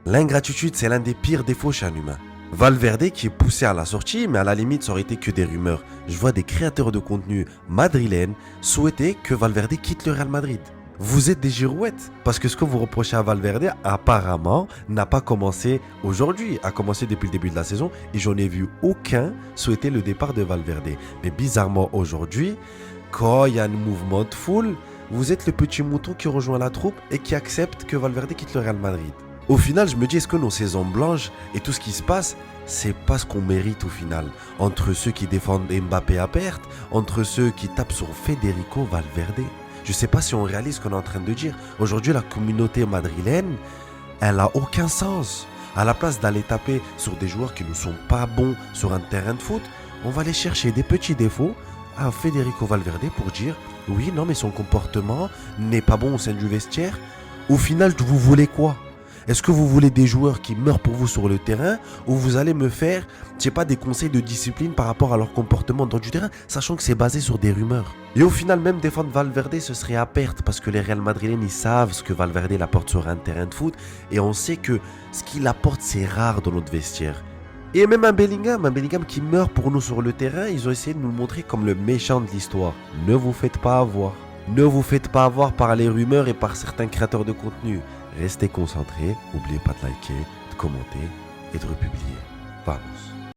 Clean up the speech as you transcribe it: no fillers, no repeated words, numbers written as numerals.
L'ingratitude, c'est l'un des pires défauts chez un humain. Valverde qui est poussé à la sortie, mais à la limite, ça aurait été que des rumeurs. Je vois des créateurs de contenu madrilènes souhaiter que Valverde quitte le Real Madrid. Vous êtes des girouettes, parce que ce que vous reprochez à Valverde, apparemment, n'a pas commencé aujourd'hui, a commencé depuis le début de la saison, et j'en ai vu aucun souhaiter le départ de Valverde. Mais bizarrement, aujourd'hui, quand il y a un mouvement de foule, vous êtes le petit mouton qui rejoint la troupe et qui accepte que Valverde quitte le Real Madrid. Au final, je me dis, est-ce que nos saisons blanches et tout ce qui se passe, c'est pas ce qu'on mérite au final. Entre ceux qui défendent Mbappé à perte, entre ceux qui tapent sur Federico Valverde. Je sais pas si on réalise ce qu'on est en train de dire. Aujourd'hui, la communauté madrilène, elle a aucun sens. À la place d'aller taper sur des joueurs qui ne sont pas bons sur un terrain de foot, on va aller chercher des petits défauts à Federico Valverde pour dire oui, non, mais son comportement n'est pas bon au sein du vestiaire. Au final, vous voulez quoi ? Est-ce que vous voulez des joueurs qui meurent pour vous sur le terrain ou vous allez me faire, je sais pas, des conseils de discipline par rapport à leur comportement dans du terrain, sachant que c'est basé sur des rumeurs. Et au final, même défendre Valverde, ce serait à perte parce que les Real Madrilènes, ils savent ce que Valverde apporte sur un terrain de foot et on sait que ce qu'il apporte, c'est rare dans notre vestiaire. Et même un Bellingham qui meurt pour nous sur le terrain, ils ont essayé de nous le montrer comme le méchant de l'histoire. Ne vous faites pas avoir. Ne vous faites pas avoir par les rumeurs et par certains créateurs de contenu. Restez concentrés, n'oubliez pas de liker, de commenter et de republier. Vamos.